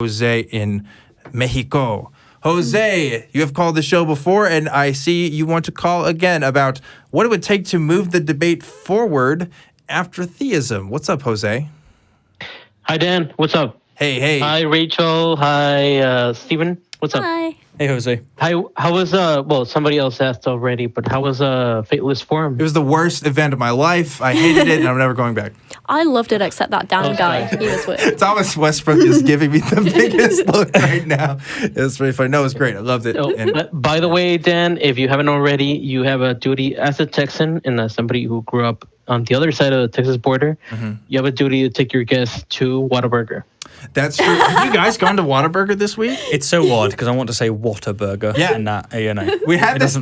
Jose in Mexico. Jose, you have called the show before, and I see you want to call again about what it would take to move the debate forward after theism. What's up, Jose? Hi, Dan. What's up? Hey. Hi, Rachel. Hi, Steven. What's up? Hi. Hey, Jose. How was well, somebody else asked already, but how was Fateless Forum? It was the worst event of my life. I hated it, and I'm never going back. I loved it, except that Dan guy. He was weird. Thomas Westbrook is giving me the biggest look right now. It's really funny. No, it was great. I loved it. Oh, by the way, Dan, if you haven't already, you have a duty as a Texan and as somebody who grew up on the other side of the Texas border. Mm-hmm. You have a duty to take your guests to Whataburger. That's true. Have you guys gone to Whataburger this week? It's so odd because I want to say Whataburger. Yeah. And that, we had this.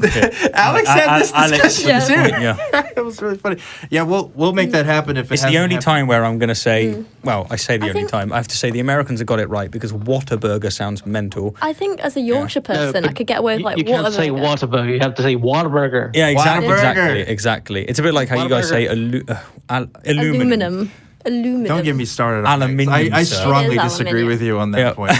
Alex had this discussion too. Yeah. It was really funny. Yeah, we'll make that happen if it's the only time where I'm going to say. Well, I say the only time. I have to say the Americans have got it right because Whataburger sounds mental. I think as a Yorkshire person, I could get away with like you can't say Whataburger. You have to say Whataburger. Yeah, exactly. Whataburger. Exactly. It's a bit like how you guys say aluminum. Don't get me started on aluminium. I strongly disagree with you on that point.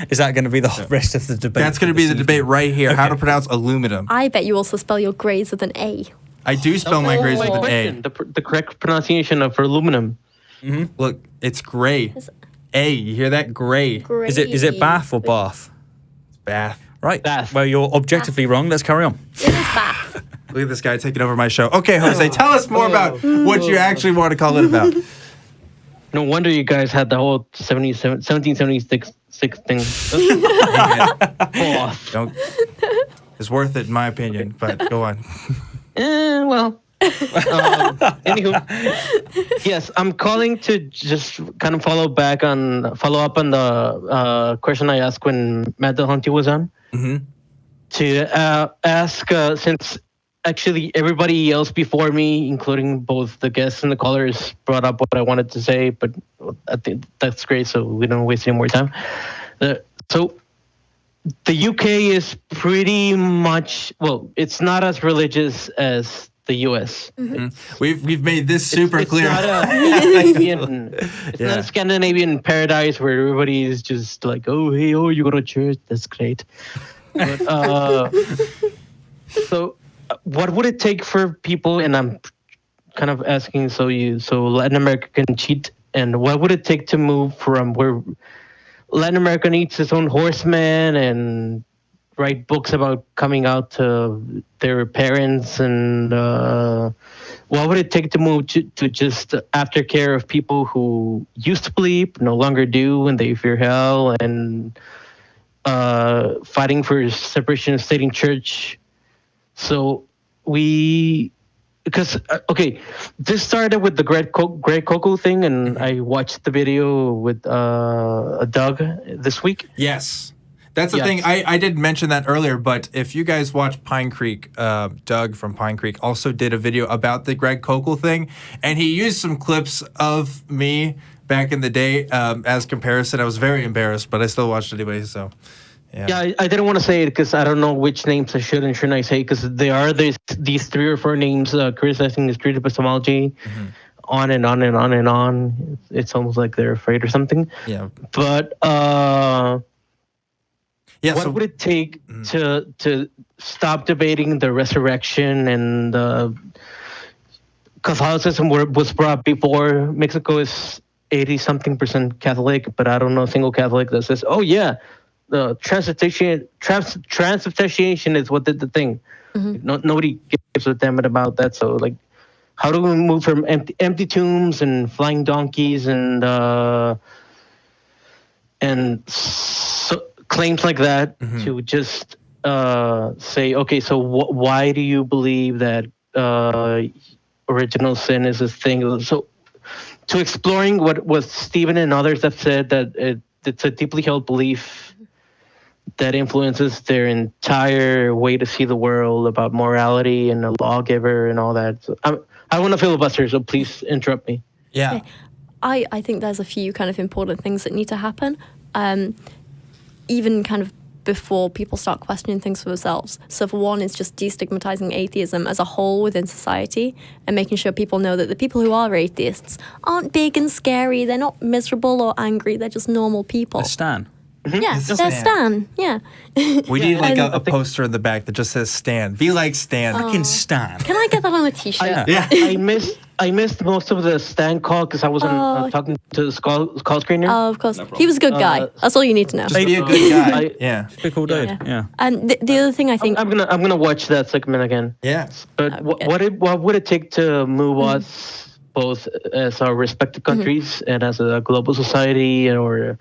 Is that going to be the rest of the debate? That's going to be the debate right here. Okay. How to pronounce aluminum. I bet you also spell your grades with an A. I do spell my grades with an A. The correct pronunciation of aluminum. Mm-hmm. Look, it's gray. A. You hear that? Gray. Is it Bath or Bath? It's Bath. Right. Bath. Well, you're objectively wrong. Let's carry on. It is Bath. Look at this guy taking over my show. Okay, Jose, tell us more about what you actually want to call it about. No wonder you guys had the whole 1776 thing. It's worth it in my opinion, but go on. Well. Anywho, yes, I'm calling to just kind of follow up on the question I asked when Matt Dillahunty was on. Mm-hmm. To ask, since actually everybody else before me, including both the guests and the callers, brought up what I wanted to say, but I think that's great, so we don't waste any more time. So the UK is pretty much, well, it's not as religious as the US. Mm-hmm. We've made this super clear. It's not a Scandinavian paradise where everybody is just like, you go to church, that's great. But, so what would it take for people, and I'm kind of asking so Latin America can cheat, and what would it take to move from where Latin America needs its own horsemen and write books about coming out to their parents, and what would it take to move to just aftercare of people who used to believe, no longer do, and they fear hell, and fighting for separation of state and church. So this started with the Greg Coco thing, and I watched the video with Doug this week. Yes. That's the thing. I did mention that earlier, but if you guys watch Pine Creek, Doug from Pine Creek also did a video about the Greg Kokel thing, and he used some clips of me back in the day as comparison. I was very embarrassed, but I still watched it anyway, so... Yeah, I didn't want to say it because I don't know which names I should and shouldn't I say, because there are these 3 or 4 names criticizing the street epistemology, on and on and on and on. It's almost like they're afraid or something. Yeah. But what would it take to stop debating the resurrection and Catholicism was brought before? Mexico is 80-something% Catholic, but I don't know a single Catholic that says, oh yeah, the transubstantiation is what did the thing. Mm-hmm. Nobody gives a damn about that. So, like, how do we move from empty tombs and flying donkeys and claims like that to just say, okay, so why do you believe that original sin is a thing? So, to exploring what Stephen and others have said, that it's a deeply held belief that influences their entire way to see the world about morality and a lawgiver and all that. So I want to filibuster, so please interrupt me. Yeah. Okay. I think there's a few kind of important things that need to happen. Even kind of before people start questioning things for themselves. So for one, it's just destigmatizing atheism as a whole within society and making sure people know that the people who are atheists aren't big and scary. They're not miserable or angry. They're just normal people. A Stan. Yeah, they're Stan. Yeah. We need like a poster in the back that just says Stan. Be like Stan. Fucking Stan. Can I get that on a t-shirt? Yeah. I missed most of the Stan call because I wasn't talking to the call screener. Oh, of course. He was a good guy. That's all you need to know. Just be a good guy. Yeah. Typical dude. Yeah. And the other thing I think... I'm gonna watch that segment again. Yeah. But what would it take to move us both as our respective countries and as a global society or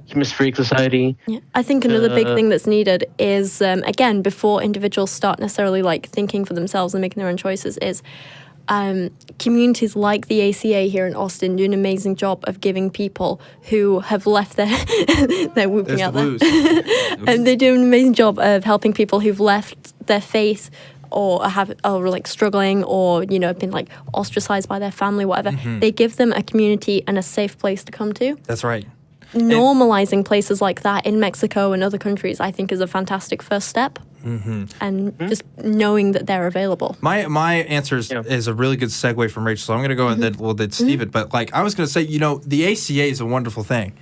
human-freak society? Yeah. I think another big thing that's needed is, again, before individuals start necessarily like thinking for themselves and making their own choices, is communities like the ACA here in Austin do an amazing job of giving people who have left their they're whooping out there, and they do an amazing job of helping people who've left their faith or are like struggling or been like ostracized by their family, whatever. They give them a community and a safe place to come to. That's right. Normalizing places like that in Mexico and other countries, I think, is a fantastic first step. And just knowing that they're available. My answer is a really good segue from Rachel. So I'm going to go with that. Well, did Steven? But like I was going to say, the ACA is a wonderful thing.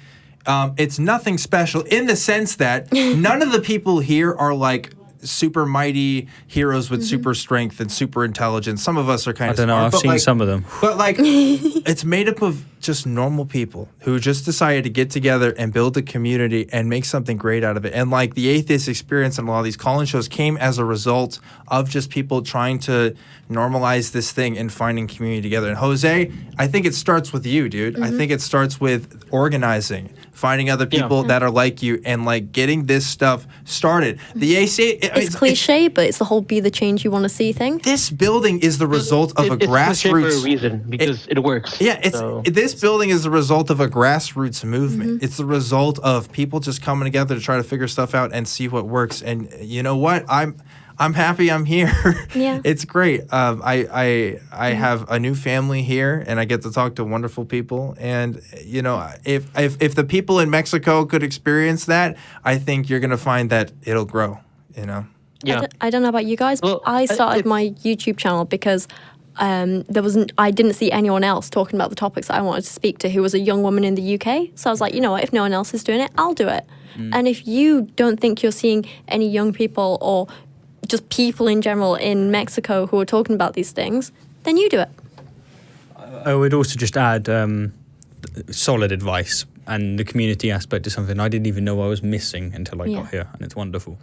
It's nothing special in the sense that none of the people here are like super mighty heroes with super strength and super intelligence. Some of us are kind of I don't know. smart, I've seen some of them. But like, it's made up of just normal people who just decided to get together and build a community and make something great out of it. And like the atheist experience and a lot of these call-in shows came as a result of just people trying to normalize this thing and finding community together. And Jose, I think it starts with you, dude. I think it starts with organizing, finding other people that are like you and like getting this stuff started. The ACA... It's cliche, but it's the whole be the change you want to see thing. This building is the result of a grassroots... It's for a reason, because it works. Yeah, this building is the result of a grassroots movement. It's the result of people just coming together to try to figure stuff out and see what works. And you know what? I'm happy I'm here. Yeah. It's great. I have a new family here, and I get to talk to wonderful people. And if the people in Mexico could experience that, I think you're gonna find that it'll grow. Yeah. I don't know about you guys, but I started my YouTube channel because I didn't see anyone else talking about the topics that I wanted to speak to who was a young woman in the UK. So I was like, you know what, if no one else is doing it, I'll do it. And if you don't think you're seeing any young people or just people in general in Mexico who are talking about these things, then you do it. I would also just add solid advice, and the community aspect is something I didn't even know I was missing until I got here, and it's wonderful.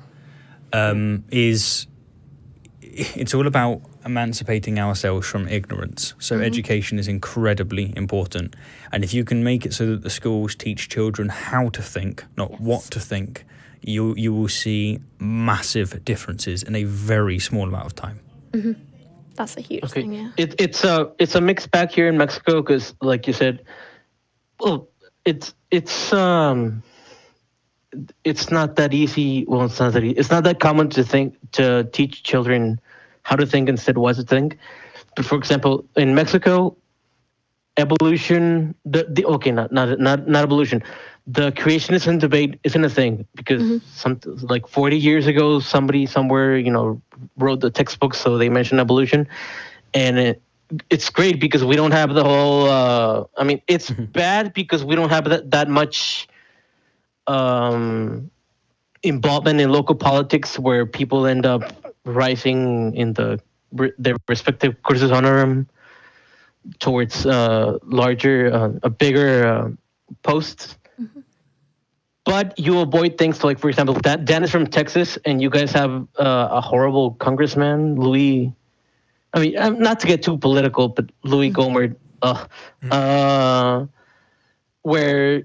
It's all about emancipating ourselves from ignorance. So education is incredibly important. And if you can make it so that the schools teach children how to think, not what to think, you will see massive differences in a very small amount of time. That's a huge thing, yeah. It's a mixed bag here in Mexico because, like you said, it's not that easy. Well, it's not that easy. It's not that common to teach children how to think instead of what to think. But for example, in Mexico, evolution, not evolution. The creationism debate isn't a thing because like 40 years ago, somebody somewhere, wrote the textbook, so they mentioned evolution, and it's great because we don't have the whole. It's bad because we don't have that much involvement in local politics where people end up rising in their respective courses honorum towards bigger posts. But you avoid things like, for example, Dan is from Texas, and you guys have a horrible congressman, Louis. Not to get too political, but Louis Gohmert, where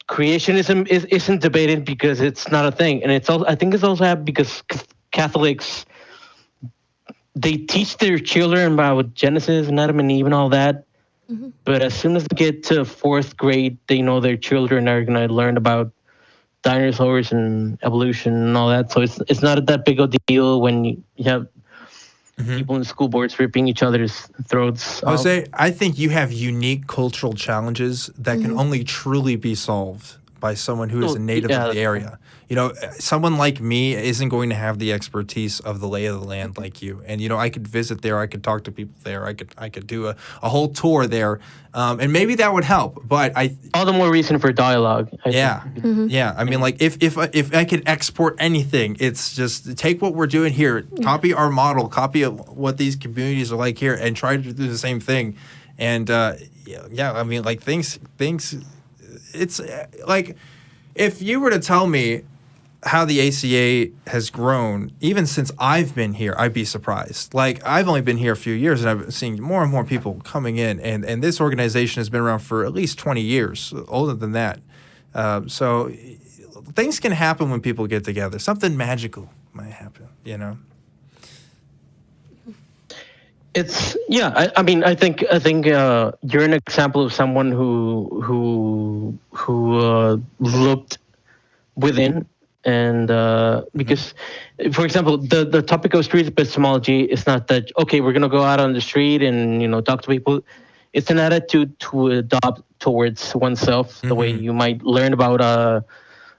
creationism isn't debated because it's not a thing, and I think it's also because Catholics, they teach their children about Genesis and Adam and Eve and all that. But as soon as they get to 4th grade, they know their children are going to learn about dinosaurs and evolution and all that. So it's not that big of a deal when you have people in school boards ripping each other's throats I think you have unique cultural challenges that can only truly be solved by someone who is a native of the area. You know, someone like me isn't going to have the expertise of the lay of the land like you. And, you know, I could visit there. I could talk to people there. I could do a whole tour there. And maybe that would help. But all the more reason for dialogue. I think. Yeah. I mean, like, if I could export anything, it's just take what we're doing here, copy our model, copy what these communities are like here, and try to do the same thing. And, I mean, like, things, it's like, if you were to tell me how the ACA has grown, even since I've been here, I'd be surprised. Like, I've only been here a few years, and I've seen more and more people coming in, and this organization has been around for at least 20 years, older than that. So things can happen when people get together. Something magical might happen, you know? It's I mean, I think you're an example of someone who looked within, and because, for example, the topic of street epistemology is not that, okay, we're gonna go out on the street and, you know, talk to people. It's an attitude to adopt towards oneself, the way you might learn about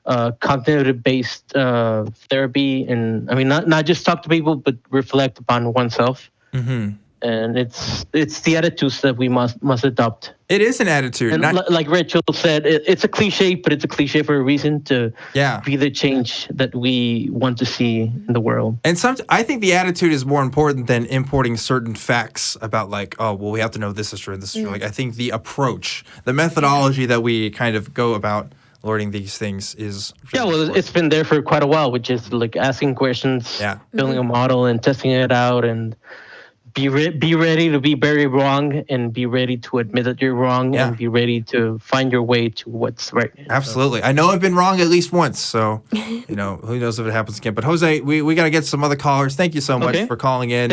cognitive-based therapy, and I mean, not just talk to people, but reflect upon oneself. And it's the attitudes that we must adopt. It is an attitude. And like Rachel said, it's a cliche, but it's a cliche for a reason, to be the change that we want to see in the world. And I think the attitude is more important than importing certain facts about, like, oh, well, we have to know this is true and this is true. Like, I think the approach, the methodology that we kind of go about learning these things is really important. It's been there for quite a while, which is like asking questions, building a model and testing it out, and be ready to be very wrong, and be ready to admit that you're wrong, and be ready to find your way to what's right. Absolutely. I know I've been wrong at least once, so, you know, who knows if it happens again. But Jose, we got to get some other callers. Thank you so much for calling in.